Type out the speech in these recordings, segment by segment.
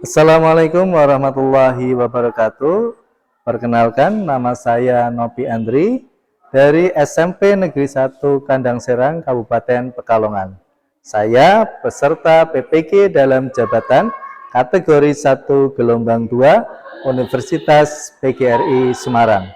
Assalamualaikum warahmatullahi wabarakatuh. Perkenalkan, nama saya Nopi Andri dari SMP Negeri 1 Kandang Serang, Kabupaten Pekalongan. Saya peserta PPG dalam jabatan kategori 1 gelombang 2 Universitas PGRI Semarang.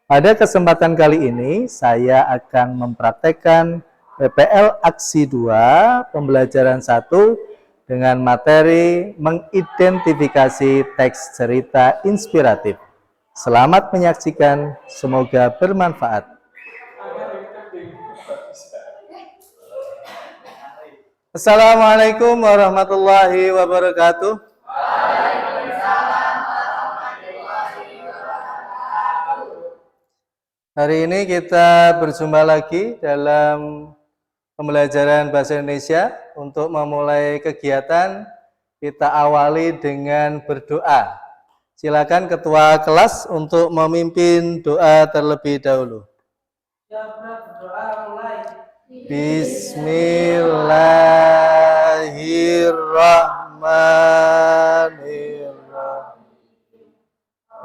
Pada kesempatan kali ini, saya akan mempraktekkan PPL Aksi 2 Pembelajaran 1 dengan materi mengidentifikasi teks cerita inspiratif. Selamat menyaksikan, semoga bermanfaat. Assalamualaikum warahmatullahi wabarakatuh. Hari ini kita berjumpa lagi dalam pembelajaran bahasa Indonesia. Untuk memulai kegiatan, kita awali dengan berdoa. Silakan ketua kelas untuk memimpin doa terlebih dahulu. Bismillahirrahmanirrahim.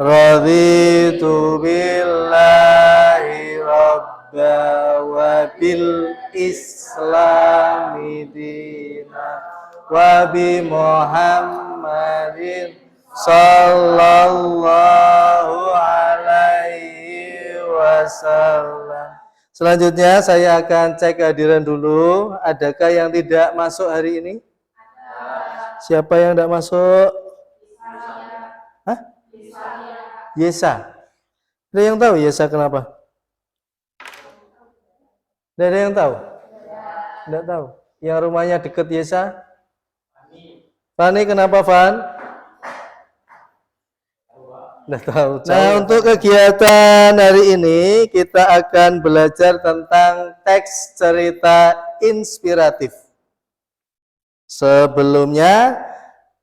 Raditu billahi rabba wa bil islami dina wa bi Muhammadin sallallahu alaihi wasallam. Selanjutnya saya akan cek kehadiran dulu. Adakah yang tidak masuk hari ini? Siapa yang tidak masuk? Hah? Yesa. Ada yang tahu Yesa kenapa? Tidak ada yang tahu? Tidak tahu. Yang rumahnya dekat Yesa? Fani, kenapa Fan? Tidak tahu. Nah, untuk kegiatan hari ini kita akan belajar tentang teks cerita inspiratif. Sebelumnya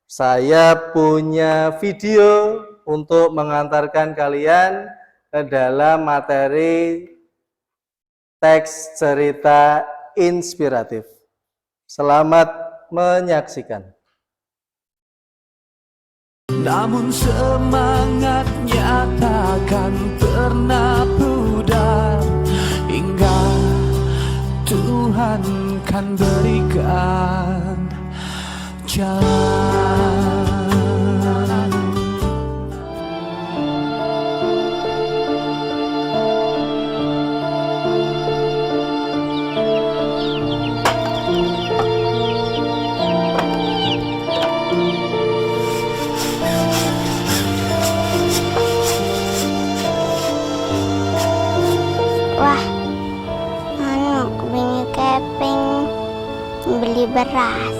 saya punya video untuk mengantarkan kalian ke dalam materi teks cerita inspiratif. Selamat menyaksikan. Namun semangatnya takkan pernah pudar hingga Tuhan kan berikan jalan. Beli beras.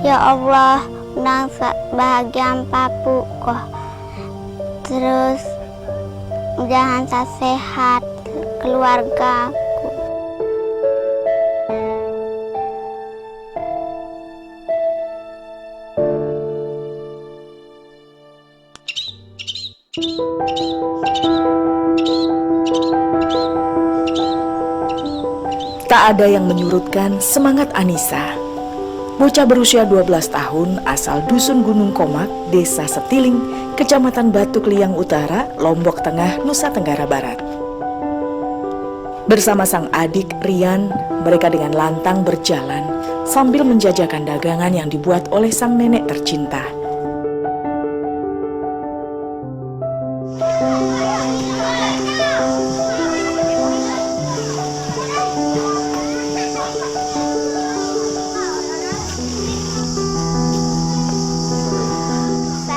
Ya Allah, nang bahagia papu kok. Terus jangan sehat keluarga. Tak ada yang menyurutkan semangat Anissa. Bocah berusia 12 tahun asal Dusun Gunung Komak, Desa Setiling, Kecamatan Batu Kliang Utara, Lombok Tengah, Nusa Tenggara Barat. Bersama sang adik Rian, mereka dengan lantang berjalan sambil menjajakan dagangan yang dibuat oleh sang nenek tercinta.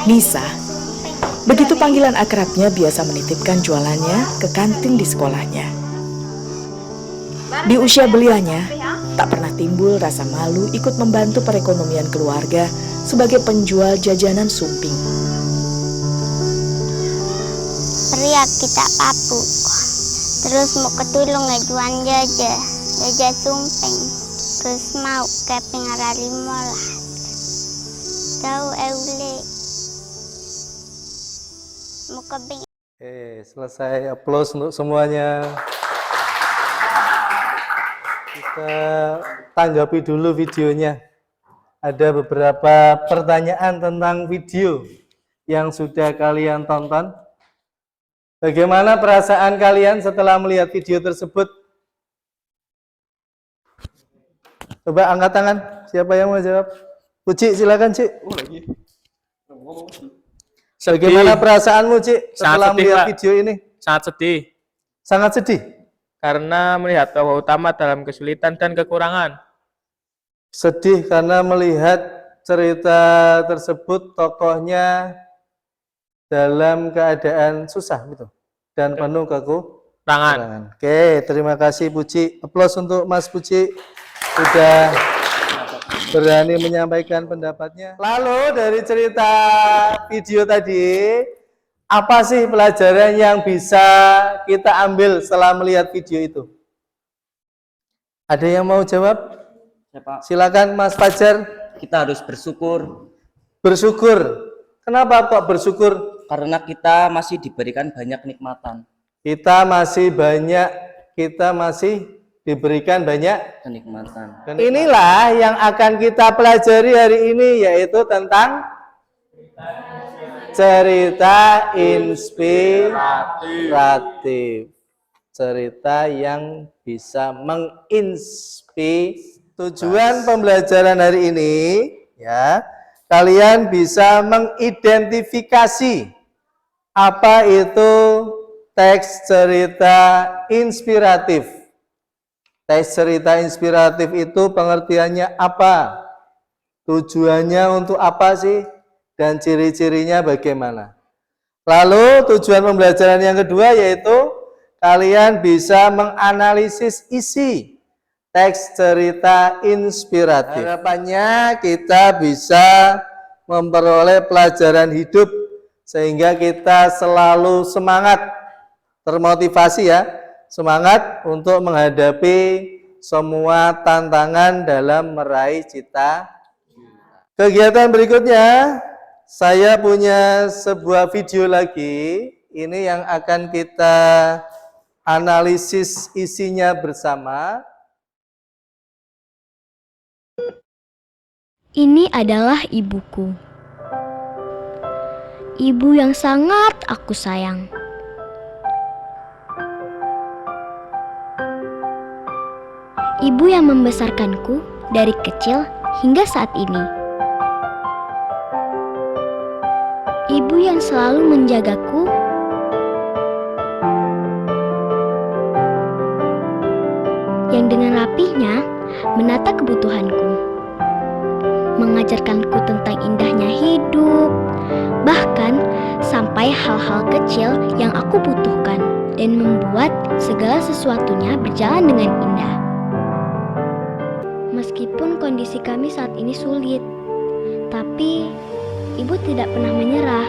Nisa, begitu panggilan akrabnya, biasa menitipkan jualannya ke kantin di sekolahnya. Di usia belianya, tak pernah timbul rasa malu ikut membantu perekonomian keluarga sebagai penjual jajanan sumping. Pria kita papu, terus mau ketulung ngejuan jajah sumping, terus mau ke pinggara limolas, tahu eule. muka bing. Selesai, aplaus untuk semuanya. Kita tanggapi dulu videonya. Ada beberapa pertanyaan tentang video yang sudah kalian tonton. Bagaimana perasaan kalian setelah melihat video tersebut? Coba angkat tangan, siapa yang mau jawab? Uci, silakan Cik. Bagaimana perasaanmu Cik setelah melihat video ini? Sangat sedih. Sangat sedih? Karena melihat tokoh utama dalam kesulitan dan kekurangan. Sedih karena melihat cerita tersebut tokohnya dalam keadaan susah gitu dan penuh kekurangan. Oke, terima kasih Puci. Aplaus untuk Mas Puci sudah berani menyampaikan pendapatnya. Lalu dari cerita video tadi, apa sih pelajaran yang bisa kita ambil setelah melihat video itu? Ada yang mau jawab? Silakan Mas Fajar. Kita harus bersyukur. Bersyukur. Kenapa kok bersyukur? Karena kita masih diberikan banyak nikmatan. Kita masih diberikan banyak Kenikmatan. Inilah yang akan kita pelajari hari ini, yaitu tentang cerita inspiratif. Cerita yang bisa menginspirasi. Tujuan pembelajaran hari ini, ya, kalian bisa mengidentifikasi apa itu teks cerita inspiratif. Teks cerita inspiratif itu pengertiannya apa? Tujuannya untuk apa sih? Dan ciri-cirinya bagaimana? Lalu tujuan pembelajaran yang kedua yaitu kalian bisa menganalisis isi teks cerita inspiratif. Harapannya kita bisa memperoleh pelajaran hidup sehingga kita selalu semangat, termotivasi ya, semangat untuk menghadapi semua tantangan dalam meraih cita. Kegiatan berikutnya, saya punya sebuah video lagi. Ini yang akan kita analisis isinya bersama. Ini adalah ibuku. Ibu yang sangat aku sayang. Ibu yang membesarkanku dari kecil hingga saat ini. Ibu yang selalu menjagaku. Yang dengan rapihnya menata kebutuhanku. Mengajarkanku tentang indahnya hidup, bahkan sampai hal-hal kecil yang aku butuhkan dan membuat segala sesuatunya berjalan dengan indah. Meskipun kondisi kami saat ini sulit, tapi ibu tidak pernah menyerah,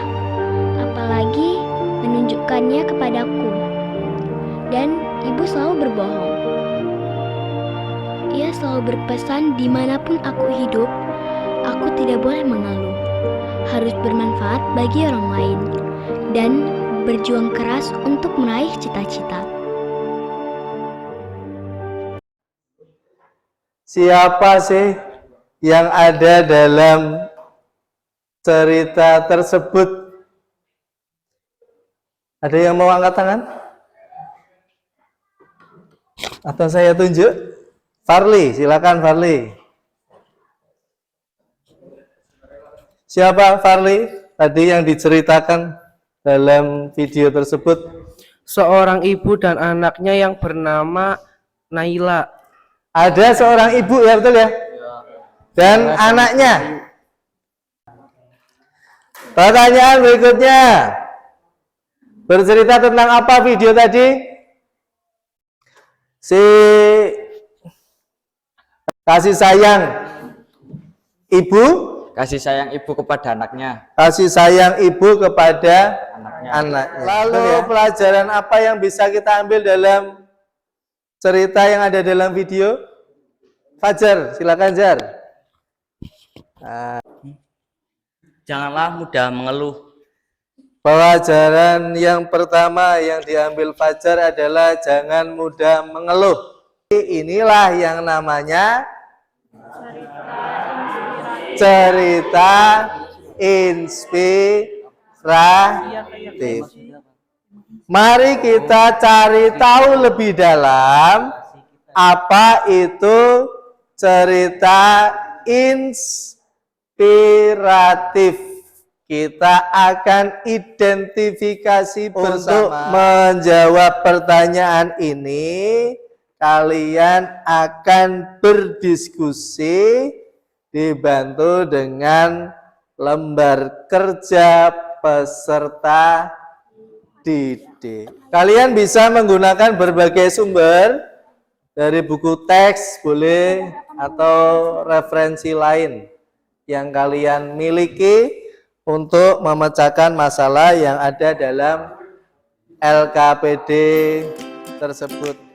apalagi menunjukkannya kepadaku. Dan ibu selalu berbohong. Ia selalu berpesan dimanapun aku hidup, aku tidak boleh mengeluh, harus bermanfaat bagi orang lain, dan berjuang keras untuk meraih cita-cita. Siapa sih yang ada dalam cerita tersebut? Ada yang mau angkat tangan? Atau saya tunjuk? Farli, silakan Farli. Siapa Farli tadi yang diceritakan dalam video tersebut? Seorang ibu dan anaknya yang bernama Naila. Ada seorang ibu ya, betul ya? Dan anaknya. Pertanyaan berikutnya. Bercerita tentang apa video tadi? Si kasih sayang ibu. Kasih sayang ibu kepada anaknya. Kasih sayang ibu kepada Anaknya. Lalu pelajaran apa yang bisa kita ambil dalam cerita yang ada dalam video? Fajar, silakan Jar. Janganlah mudah mengeluh. Pelajaran yang pertama yang diambil Fajar adalah jangan mudah mengeluh. Inilah yang namanya cerita inspiratif. Mari kita cari tahu lebih dalam apa itu cerita inspiratif. Kita akan identifikasi bersama. Untuk menjawab pertanyaan ini, kalian akan berdiskusi dibantu dengan lembar kerja peserta didik. Kalian bisa menggunakan berbagai sumber dari buku teks boleh atau referensi lain yang kalian miliki untuk memecahkan masalah yang ada dalam LKPD tersebut.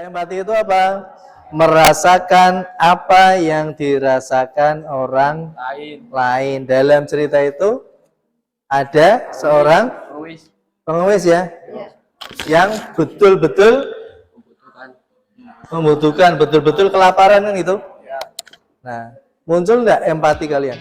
Empati itu apa? Merasakan apa yang dirasakan orang lain. Dalam cerita itu ada seorang pengemis ya, yang betul-betul membutuhkan, betul-betul kelaparan kan itu. Nah, muncul enggak empati kalian?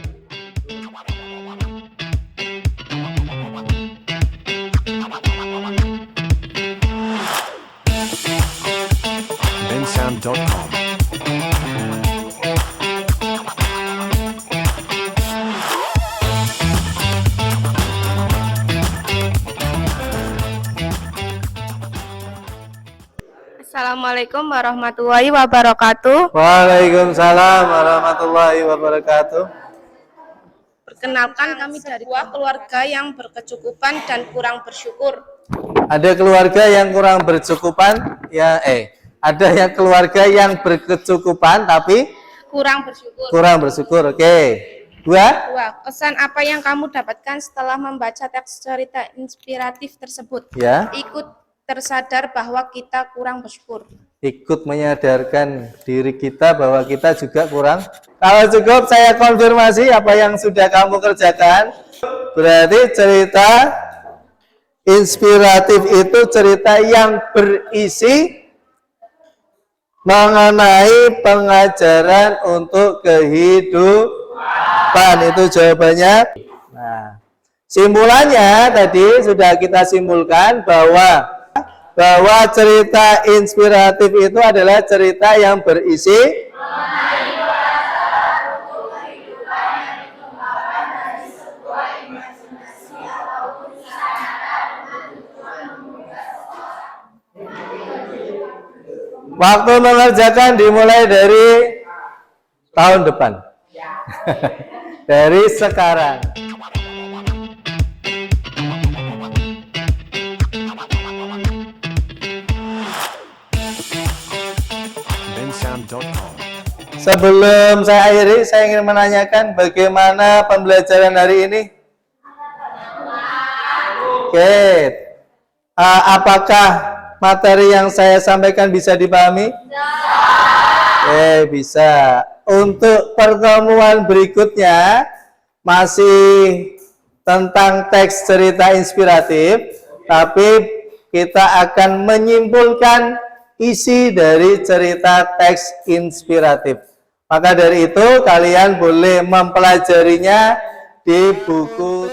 bensound.com. Assalamualaikum warahmatullahi wabarakatuh. Waalaikumsalam warahmatullahi wabarakatuh. Perkenalkan, kami dari sebuah keluarga yang berkecukupan dan kurang bersyukur. Ada keluarga yang kurang berkecukupan, ya ada yang keluarga yang berkecukupan tapi Kurang bersyukur. kurang bersyukur. Oke. Dua. Pesan apa yang kamu dapatkan setelah membaca teks cerita inspiratif tersebut? Ya. Ikut tersadar bahwa kita kurang bersyukur. Ikut menyadarkan diri kita bahwa kita juga kurang. Kalau cukup, saya konfirmasi apa yang sudah kamu kerjakan. Berarti cerita inspiratif itu cerita yang berisi mengenai pengajaran untuk kehidupan. Itu jawabannya. Nah, simpulannya tadi sudah kita simpulkan bahwa cerita inspiratif itu adalah cerita yang berisi waktu mengerjakan dimulai dari tahun depan. Dari sekarang. bensound.com. Sebelum saya akhiri, saya ingin menanyakan bagaimana pembelajaran hari ini? Oke. Apakah materi yang saya sampaikan bisa dipahami? Bisa. Untuk pertemuan berikutnya masih tentang teks cerita inspiratif, tapi kita akan menyimpulkan isi dari cerita teks inspiratif. Maka dari itu kalian boleh mempelajarinya di buku.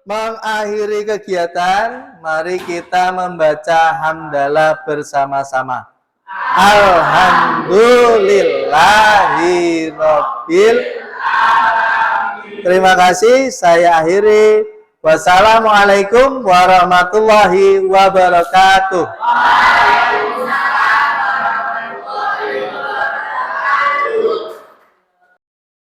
Mengakhiri kegiatan, mari kita membaca hamdalah bersama-sama. Alhamdulillahirabbil alamin. Terima kasih, saya akhiri. Wassalamualaikum warahmatullahi wabarakatuh.